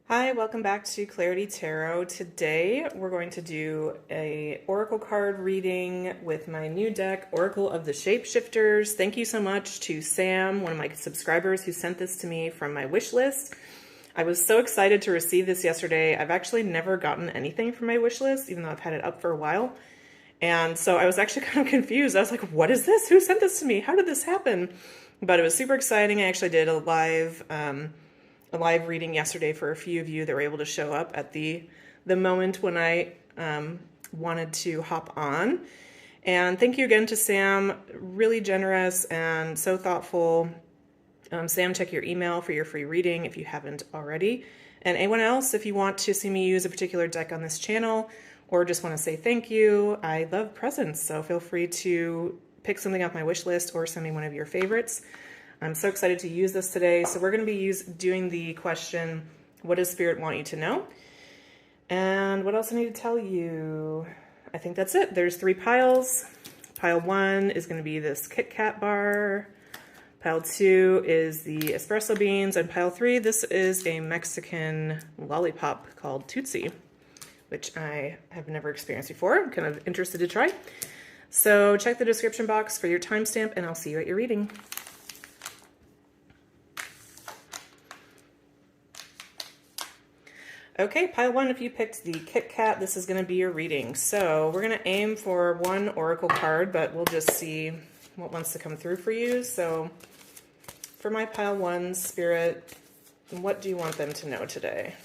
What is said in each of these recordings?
Hi, welcome back to Clarity Tarot. Today we're going to do a oracle card reading with my new deck, Oracle of the Shapeshifters. Thank you so much to Sam, one of my subscribers, who sent this to me from my wish list. I was so excited to receive this yesterday. I've actually never gotten anything from my wish list, even though I've had it up for a while. And so I was actually kind of confused. I was like, what is this? Who sent this to me? How did this happen? But it was super exciting. I actually did a live reading yesterday for a few of you that were able to show up at the moment when I wanted to hop on. And thank you again to Sam, really generous and so thoughtful. Sam, check your email for your free reading if you haven't already. And anyone else, if you want to see me use a particular deck on this channel or just want to say thank you, I love presents, so feel free to pick something off my wish list or send me one of your favorites. I'm so excited to use this today. So we're going to be doing the question, what does Spirit want you to know? And what else I need to tell you? I think that's it. There's 3 piles. Pile 1 is going to be this Kit Kat bar. Pile 2 is the espresso beans. And pile 3, this is a Mexican lollipop called Tootsie, which I have never experienced before. I'm kind of interested to try. So check the description box for your timestamp, and I'll see you at your reading. Okay, pile 1, if you picked the Kit Kat, this is going to be your reading. So we're going to aim for 1 oracle card, but we'll just see what wants to come through for you. So for my pile 1, Spirit, what do you want them to know today?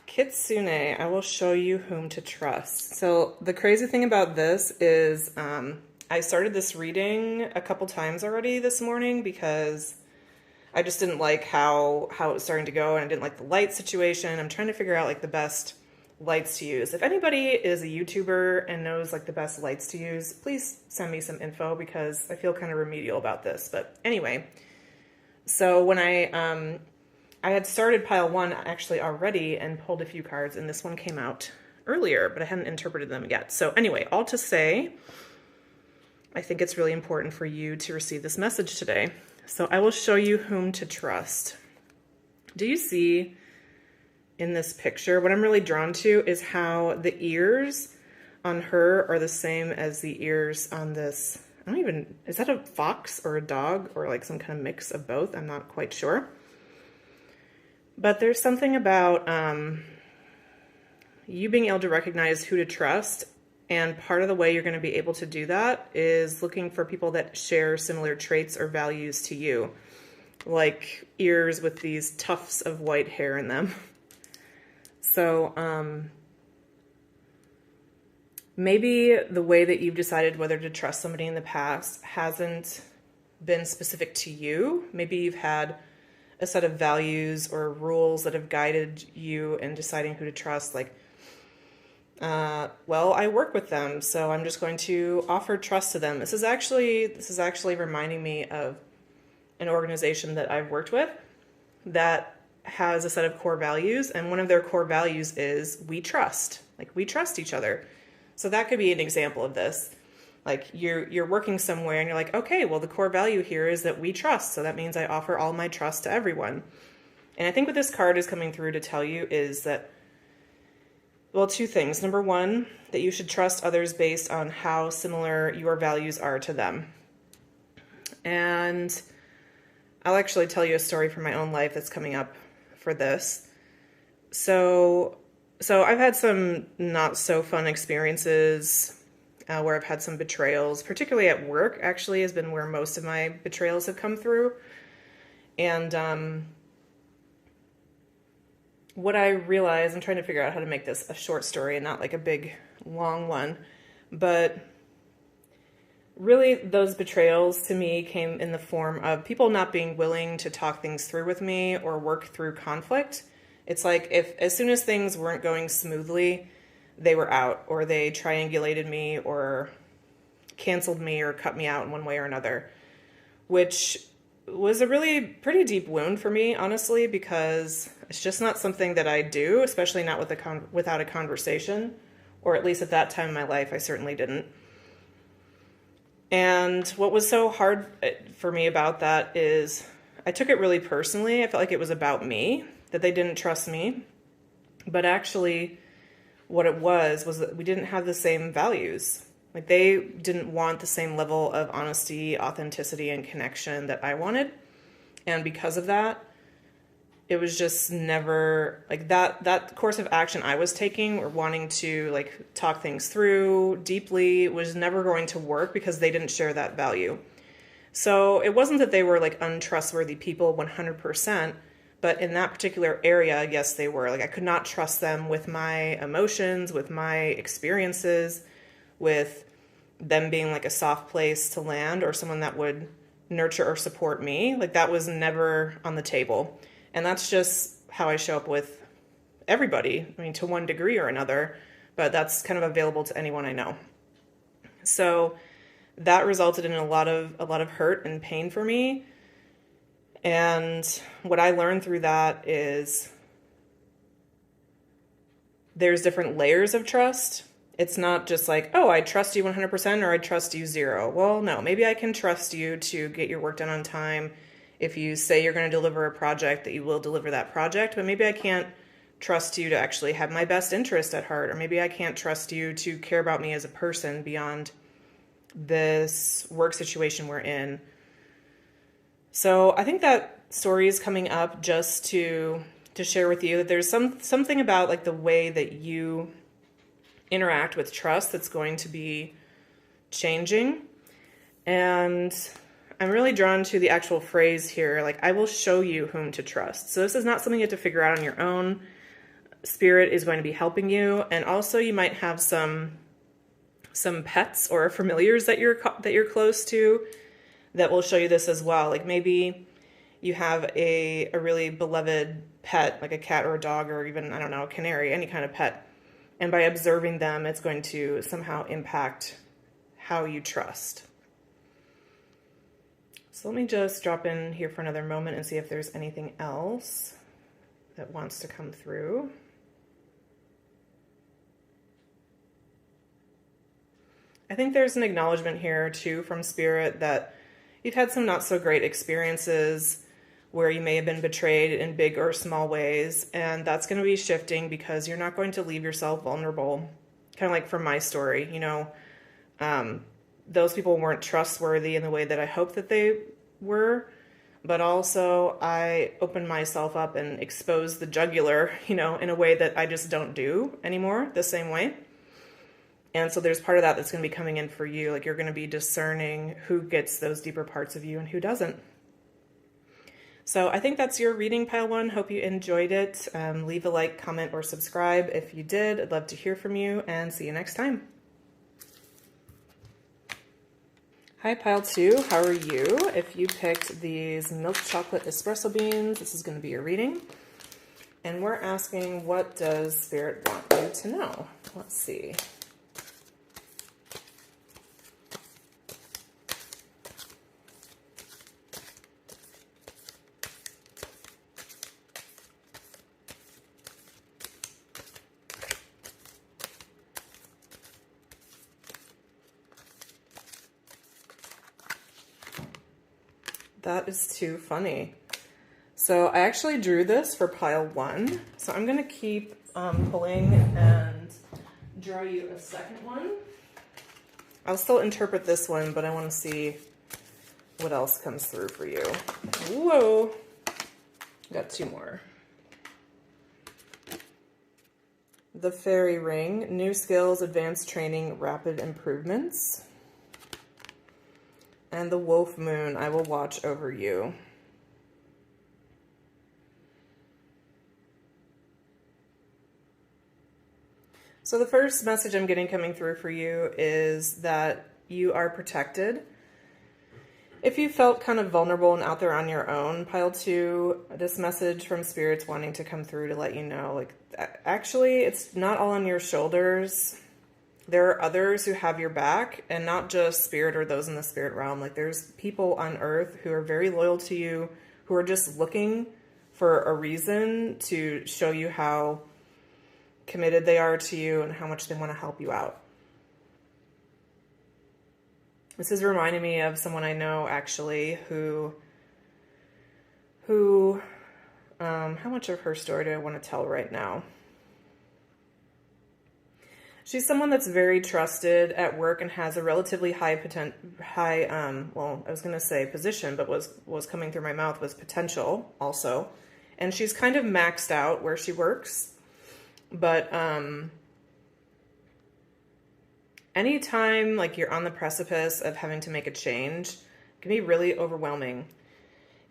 Kitsune, I will show you whom to trust. So the crazy thing about this is I started this reading a couple times already this morning because I just didn't like how it was starting to go, and I didn't like the light situation. I'm trying to figure out like the best lights to use. If anybody is a YouTuber and knows like the best lights to use, please send me some info because I feel kind of remedial about this. But anyway, so when I had started pile 1 actually already and pulled a few cards, and this one came out earlier, but I hadn't interpreted them yet. So anyway, all to say, I think it's really important for you to receive this message today. So I will show you whom to trust. Do you see in this picture, what I'm really drawn to is how the ears on her are the same as the ears on this. Is that a fox or a dog or like some kind of mix of both? I'm not quite sure. But there's something about you being able to recognize who to trust, and part of the way you're going to be able to do that is looking for people that share similar traits or values to you, like ears with these tufts of white hair in them. So maybe the way that you've decided whether to trust somebody in the past hasn't been specific to you. Maybe you've had a set of values or rules that have guided you in deciding who to trust, like, well, I work with them, so I'm just going to offer trust to them. This is actually reminding me of an organization that I've worked with that has a set of core values, and one of their core values is we trust. Like, we trust each other. So that could be an example of this. Like you're working somewhere and you're like, okay, well, the core value here is that we trust. So that means I offer all my trust to everyone. And I think what this card is coming through to tell you is that, well, 2 things. Number 1, that you should trust others based on how similar your values are to them. And I'll actually tell you a story from my own life that's coming up for this. So I've had some not so fun experiences where I've had some betrayals, particularly at work, actually, has been where most of my betrayals have come through. And what I realized, I'm trying to figure out how to make this a short story and not like a big, long one, but really those betrayals to me came in the form of people not being willing to talk things through with me or work through conflict. It's like as soon as things weren't going smoothly, they were out, or they triangulated me or canceled me or cut me out in one way or another, which was a really pretty deep wound for me, honestly, because it's just not something that I do, especially not with without a conversation, or at least at that time in my life, I certainly didn't. And what was so hard for me about that is I took it really personally. I felt like it was about me, that they didn't trust me. But actually, what it was that we didn't have the same values. Like, they didn't want the same level of honesty, authenticity, and connection that I wanted. And because of that, it was just never like that course of action I was taking or wanting to like talk things through deeply was never going to work because they didn't share that value. So it wasn't that they were like untrustworthy people 100%, but in that particular area, yes, they were. Like, I could not trust them with my emotions, with my experiences, with them being like a soft place to land or someone that would nurture or support me. Like, that was never on the table. And that's just how I show up with everybody. I mean, to one degree or another, but that's kind of available to anyone I know. So that resulted in a lot of hurt and pain for me. And what I learned through that is there's different layers of trust. It's not just like, oh, I trust you 100% or I trust you 0. Well, no, maybe I can trust you to get your work done on time. If you say you're going to deliver a project, that you will deliver that project, but maybe I can't trust you to actually have my best interest at heart, or maybe I can't trust you to care about me as a person beyond this work situation we're in. So I think that story is coming up just to share with you that there's something about like the way that you interact with trust that's going to be changing. And I'm really drawn to the actual phrase here, like, I will show you whom to trust. So this is not something you have to figure out on your own. Spirit is going to be helping you. And also you might have some pets or familiars that you're close to that will show you this as well. Like, maybe you have a really beloved pet, like a cat or a dog, or even, I don't know, a canary, any kind of pet. And by observing them, it's going to somehow impact how you trust. So let me just drop in here for another moment and see if there's anything else that wants to come through. I think there's an acknowledgement here too from Spirit that you've had some not so great experiences where you may have been betrayed in big or small ways, and that's going to be shifting because you're not going to leave yourself vulnerable. Kind of like from my story, you know, those people weren't trustworthy in the way that I hoped that they were, but also I opened myself up and exposed the jugular, you know, in a way that I just don't do anymore the same way. And so there's part of that that's going to be coming in for you. Like, you're going to be discerning who gets those deeper parts of you and who doesn't. So I think that's your reading, Pile 1. Hope you enjoyed it. Leave a like, comment, or subscribe if you did. I'd love to hear from you, and see you next time. Hi, Pile 2. How are you? If you picked these milk chocolate espresso beans, this is going to be your reading. And we're asking, what does Spirit want you to know? Let's see. That is too funny. So I actually drew this for Pile 1. So I'm going to keep pulling and draw you a second one. I'll still interpret this one, but I want to see what else comes through for you. Whoa. Got 2 more. The Fairy Ring, new skills, advanced training, rapid improvements. And the Wolf Moon, I will watch over you. So the first message I'm getting coming through for you is that you are protected. If you felt kind of vulnerable and out there on your own, Pile 2, this message from Spirit's wanting to come through to let you know, like, actually, it's not all on your shoulders. there are others who have your back, and not just spirit or those in the spirit realm. Like there's people on earth who are very loyal to you, who are just looking for a reason to show you how committed they are to you and how much they want to help you out. This is reminding me of someone I know actually who how much of her story do I want to tell right now? She's someone that's very trusted at work and has a relatively high well, I was going to say position, but was coming through my mouth was potential also. And she's kind of maxed out where she works. But anytime like you're on the precipice of having to make a change, it can be really overwhelming.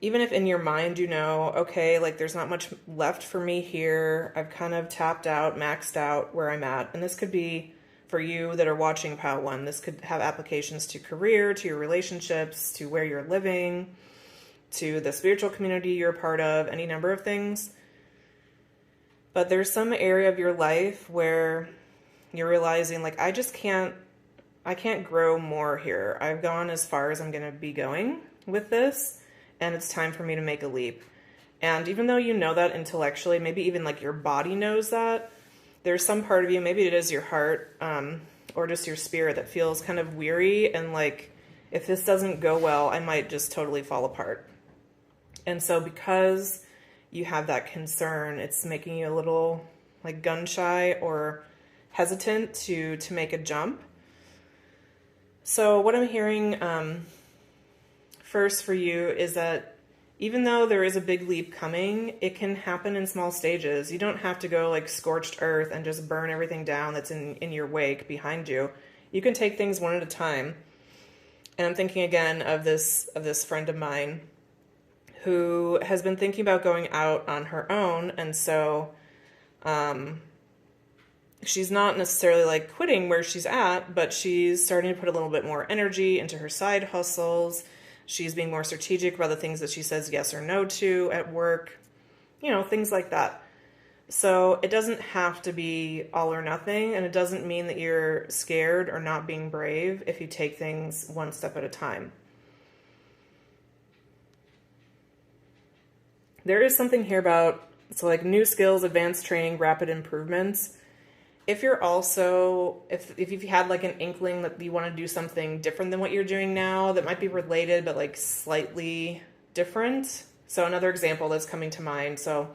Even if in your mind you know, okay, like there's not much left for me here. I've kind of tapped out, maxed out where I'm at. And this could be for you that are watching Pile 1. This could have applications to career, to your relationships, to where you're living, to the spiritual community you're a part of, any number of things. But there's some area of your life where you're realizing like, I can't grow more here. I've gone as far as I'm going to be going with this, and it's time for me to make a leap. And even though you know that intellectually, maybe even like your body knows that, there's some part of you, maybe it is your heart, or just your spirit that feels kind of weary and like, if this doesn't go well, I might just totally fall apart. And so because you have that concern, it's making you a little like gun shy or hesitant to make a jump. So what I'm hearing first for you is that even though there is a big leap coming, it can happen in small stages. You don't have to go like scorched earth and just burn everything down that's in your wake behind you. You can take things one at a time. And I'm thinking again of this friend of mine who has been thinking about going out on her own. And so she's not necessarily like quitting where she's at, but she's starting to put a little bit more energy into her side hustles. She's being more strategic about the things that she says yes or no to at work, things like that. So it doesn't have to be all or nothing, and it doesn't mean that you're scared or not being brave if you take things one step at a time. There is something here about, so like new skills, advanced training, rapid improvements. If you're also, if you've had like an inkling that you want to do something different than what you're doing now, that might be related, but like slightly different. So another example that's coming to mind. So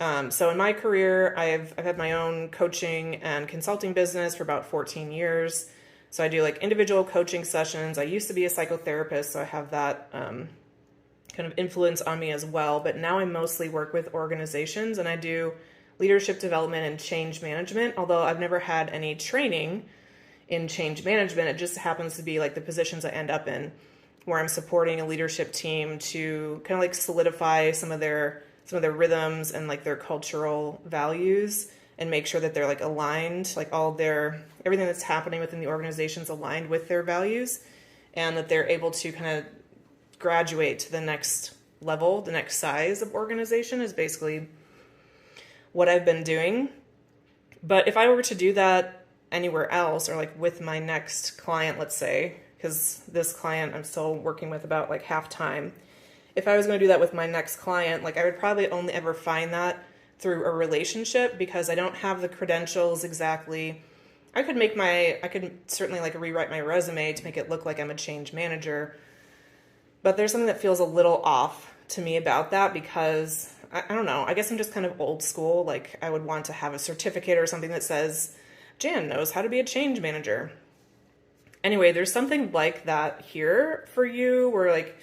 in my career, I've had my own coaching and consulting business for about 14 years. So I do like individual coaching sessions. I used to be a psychotherapist, so I have that kind of influence on me as well. But now I mostly work with organizations, and I do leadership development and change management. Although I've never had any training in change management, it just happens to be like the positions I end up in, where I'm supporting a leadership team to kind of like solidify some of their rhythms and like their cultural values, and make sure that they're like aligned, like everything that's happening within the organization is aligned with their values, and that they're able to kind of graduate to the next level, the next size of organization is basically what I've been doing. But if I were to do that anywhere else, or like with my next client, let's say, because this client I'm still working with about like half time, if I was going to do that with my next client, like I would probably only ever find that through a relationship, because I don't have the credentials exactly. I could certainly like rewrite my resume to make it look like I'm a change manager, but there's something that feels a little off to me about that, because I don't know, I guess I'm just kind of old school. Like I would want to have a certificate or something that says Jan knows how to be a change manager. Anyway, there's something like that here for you, where like,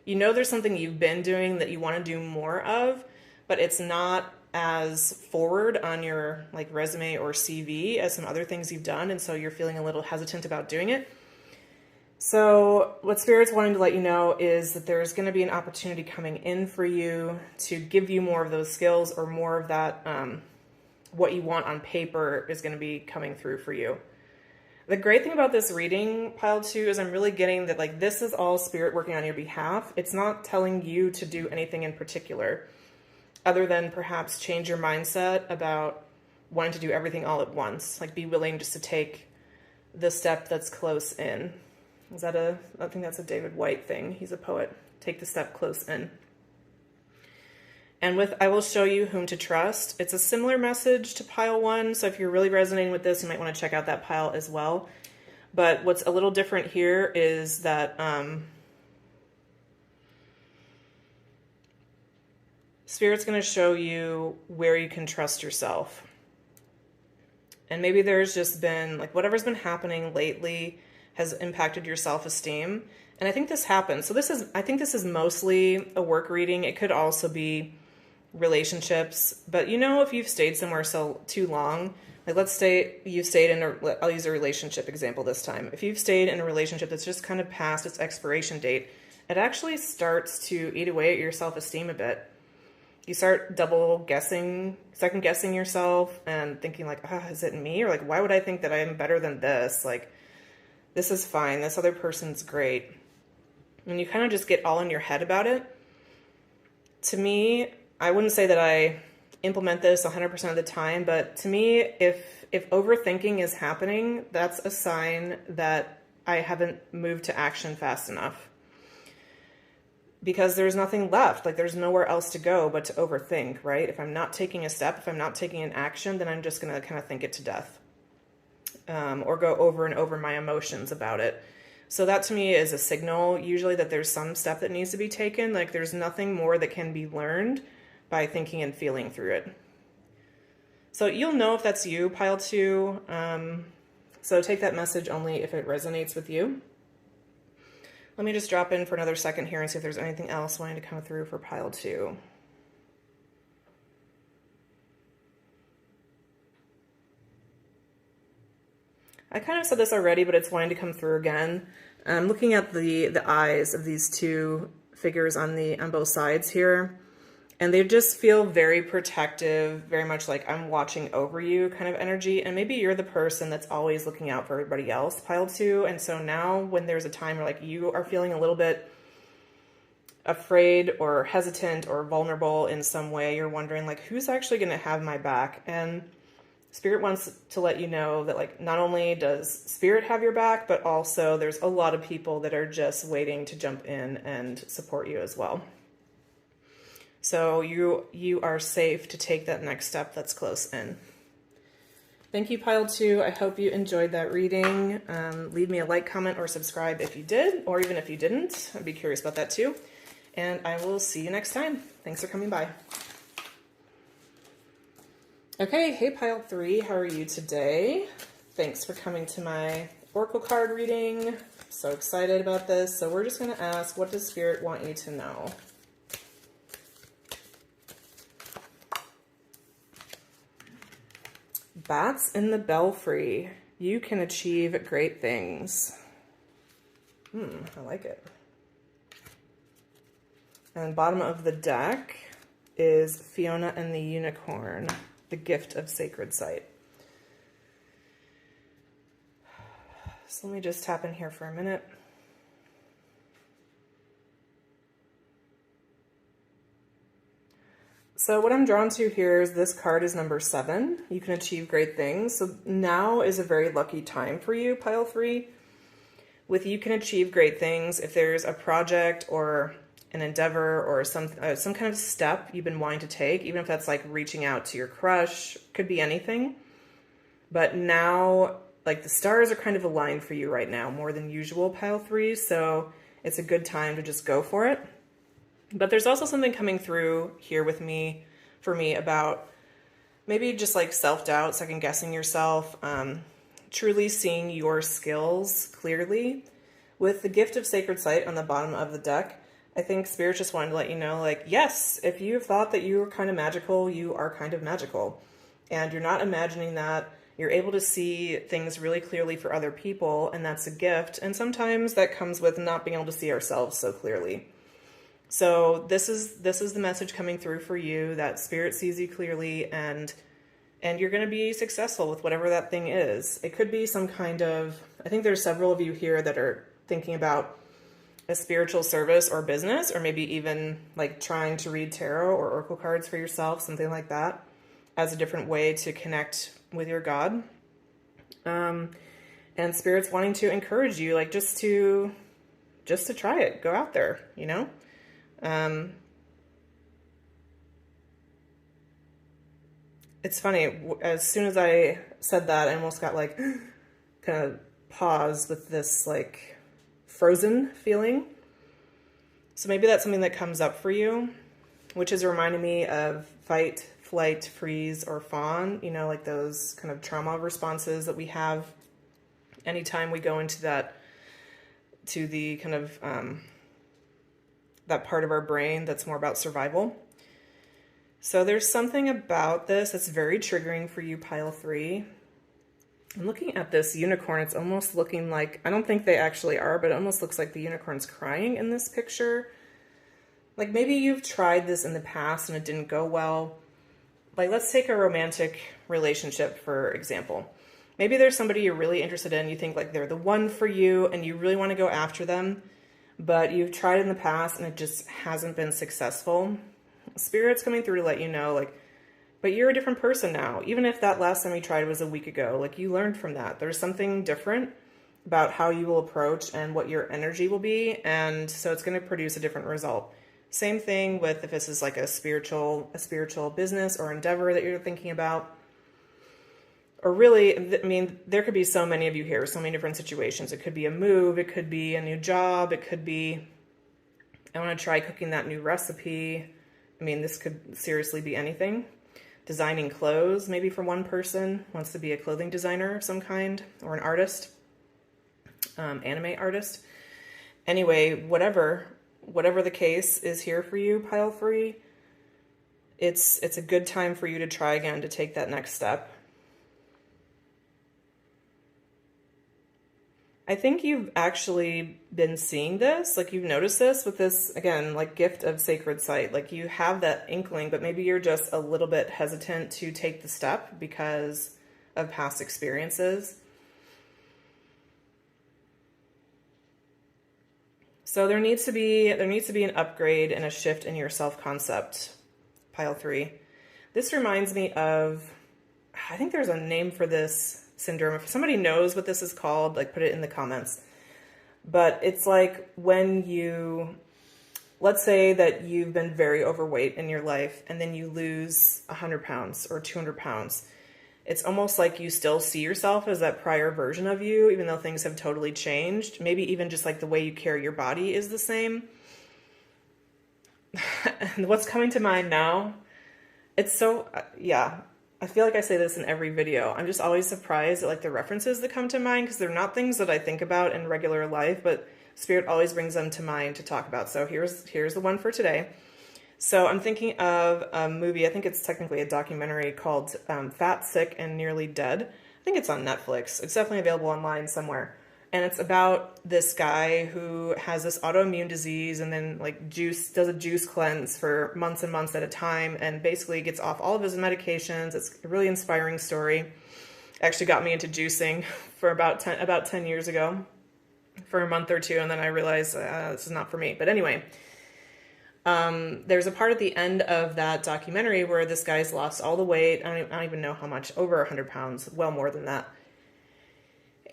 there's something you've been doing that you want to do more of, but it's not as forward on your like resume or CV as some other things you've done. And so you're feeling a little hesitant about doing it. So what Spirit's wanting to let you know is that there's going to be an opportunity coming in for you to give you more of those skills, or more of that, what you want on paper is going to be coming through for you. The great thing about this reading, Pile 2, is I'm really getting that like this is all Spirit working on your behalf. It's not telling you to do anything in particular, other than perhaps change your mindset about wanting to do everything all at once. Like be willing just to take the step that's close in. I think that's a David White thing. He's a poet. Take the step close in. And with I will show you whom to trust, it's a similar message to pile 1. So if you're really resonating with this, you might want to check out that pile as well. But what's a little different here is that Spirit's going to show you where you can trust yourself. And maybe there's just been, like, whatever's been happening lately has impacted your self-esteem. And I think this happens. So I think this is mostly a work reading. It could also be relationships. But if you've stayed somewhere too long, like let's say you stayed I'll use a relationship example this time. If you've stayed in a relationship that's just kind of past its expiration date, it actually starts to eat away at your self-esteem a bit. You start second guessing yourself and thinking like, is it me? Or like, why would I think that I am better than this? Like, this is fine. This other person's great. And you kind of just get all in your head about it. To me, I wouldn't say that I implement this 100% of the time, but to me, if overthinking is happening, that's a sign that I haven't moved to action fast enough. Because there's nothing left, like there's nowhere else to go but to overthink, right? If I'm not taking a step, if I'm not taking an action, then I'm just going to kind of think it to death. Or go over and over my emotions about it. So that to me is a signal usually that there's some step that needs to be taken. Like there's nothing more that can be learned by thinking and feeling through it. So you'll know if that's you, pile 2. So take that message only if it resonates with you. Let me just drop in for another second here and see if there's anything else wanting to come through for pile 2. I kind of said this already, but it's wanting to come through again. I'm looking at the eyes of these 2 figures on both sides here, and they just feel very protective, very much like I'm watching over you kind of energy. And maybe you're the person that's always looking out for everybody else, pile 2. And so now when there's a time where like you are feeling a little bit afraid or hesitant or vulnerable in some way, you're wondering like, who's actually going to have my back? And Spirit wants to let you know that like not only does Spirit have your back, but also there's a lot of people that are just waiting to jump in and support you as well. So you are safe to take that next step that's close in. Thank you, pile 2. I hope you enjoyed that reading. Leave me a like, comment, or subscribe if you did, or even if you didn't. I'd be curious about that too. And I will see you next time. Thanks for coming by. Okay, hey pile 3, how are you today? Thanks for coming to my Oracle card reading. So excited about this. So we're just going to ask, what does Spirit want you to know? Bats in the belfry. You can achieve great things. I like it. And bottom of the deck is Fiona and the Unicorn, the gift of sacred sight. So let me just tap in here for a minute. So what I'm drawn to here is this card is number 7. You can achieve great things. So now is a very lucky time for you, pile 3. With you can achieve great things. If there's a project or an endeavor or some kind of step you've been wanting to take, even if that's like reaching out to your crush, could be anything. But now, like the stars are kind of aligned for you right now, more than usual, pile 3. So it's a good time to just go for it. But there's also something coming through here for me about maybe just like self-doubt, second guessing yourself, truly seeing your skills clearly. With the gift of sacred sight on the bottom of the deck, I think Spirit just wanted to let you know, like, yes, if you've thought that you were kind of magical, you are kind of magical. And you're not imagining that. You're able to see things really clearly for other people, and that's a gift. And sometimes that comes with not being able to see ourselves so clearly. So this is the message coming through for you, that Spirit sees you clearly, and you're going to be successful with whatever that thing is. It could be some kind of, I think there's several of you here that are thinking about a spiritual service or business, or maybe even like trying to read tarot or oracle cards for yourself, something like that, as a different way to connect with your God. And Spirit's wanting to encourage you, like, just to try it. Go out there, you know? It's funny, as soon as I said that, I almost got like kind of paused with this like frozen feeling. So maybe that's something that comes up for you, which is reminding me of fight, flight, freeze, or fawn, you know, like those kind of trauma responses that we have anytime we go into that, to the kind of that part of our brain that's more about survival. So there's something about this that's very triggering for you, pile 3. I'm looking at this unicorn. It's almost looking like, I don't think they actually are, but it almost looks like the unicorn's crying in this picture. Like maybe you've tried this in the past and it didn't go well. Like let's take a romantic relationship, for example. Maybe there's somebody you're really interested in. You think like they're the one for you and you really want to go after them, but you've tried in the past and it just hasn't been successful. Spirit's coming through to let you know, like, but you're a different person now. Even if that last time you tried was a week ago, like you learned from that. There's something different about how you will approach and what your energy will be. And so it's going to produce a different result. Same thing with if this is like a spiritual business or endeavor that you're thinking about. Or really, I mean, there could be so many of you here, so many different situations. It could be a move. It could be a new job. It could be, I want to try cooking that new recipe. I mean, this could seriously be anything. Designing clothes, maybe for one person, wants to be a clothing designer of some kind, or an artist, anime artist. Anyway, whatever the case is here for you, pile 3, it's a good time for you to try again, to take that next step. I think you've actually been seeing this, like you've noticed this with this, again, like gift of sacred sight. Like you have that inkling, but maybe you're just a little bit hesitant to take the step because of past experiences. So there needs to be an upgrade and a shift in your self-concept, pile 3. This reminds me of, I think there's a name for this syndrome. If somebody knows what this is called, like put it in the comments. But it's like when you, let's say that you've been very overweight in your life and then you lose 100 pounds or 200 pounds. It's almost like you still see yourself as that prior version of you, even though things have totally changed. Maybe even just like the way you carry your body is the same. And what's coming to mind now, it's so, yeah. I feel like I say this in every video. I'm just always surprised at like the references that come to mind, because they're not things that I think about in regular life, but Spirit always brings them to mind to talk about. So here's the one for today. So I'm thinking of a movie, I think it's technically a documentary, called Fat, Sick, and Nearly Dead. I think it's on Netflix. It's definitely available online somewhere. And it's about this guy who has this autoimmune disease and then like does a juice cleanse for months and months at a time and basically gets off all of his medications. It's a really inspiring story. Actually got me into juicing for about 10 years ago for a month or two. And then I realized this is not for me. But anyway, there's a part at the end of that documentary where this guy's lost all the weight. I don't even know how much, over 100 pounds, well more than that.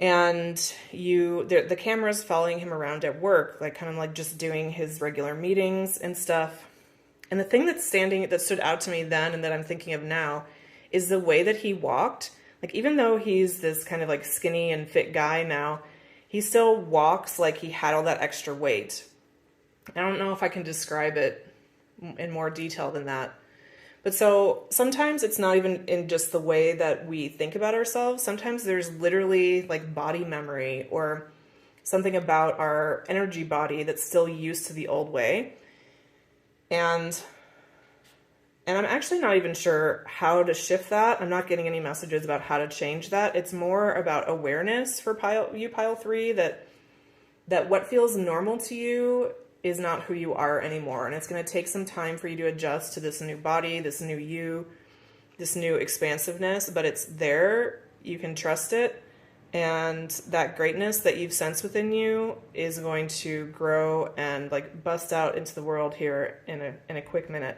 And the camera's following him around at work, like kind of like just doing his regular meetings and stuff. And the thing that stood out to me then and that I'm thinking of now is the way that he walked. Like even though he's this kind of like skinny and fit guy now, he still walks like he had all that extra weight. I don't know if I can describe it in more detail than that. But so sometimes it's not even in just the way that we think about ourselves. Sometimes there's literally like body memory or something about our energy body that's still used to the old way. And I'm actually not even sure how to shift that. I'm not getting any messages about how to change that. It's more about awareness for pile 3, that what feels normal to you is not who you are anymore. And it's going to take some time for you to adjust to this new body, this new you, this new expansiveness, but it's there. You can trust it. And that greatness that you've sensed within you is going to grow and like bust out into the world here in a quick minute.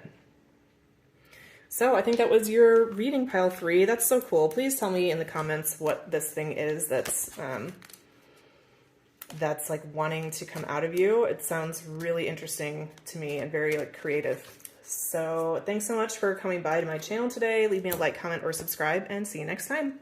So I think that was your reading pile 3. That's so cool. Please tell me in the comments what this thing is that's like wanting to come out of you. It sounds really interesting to me and very like creative. So thanks so much for coming by to my channel today. Leave me a like, comment, or subscribe, and see you next time.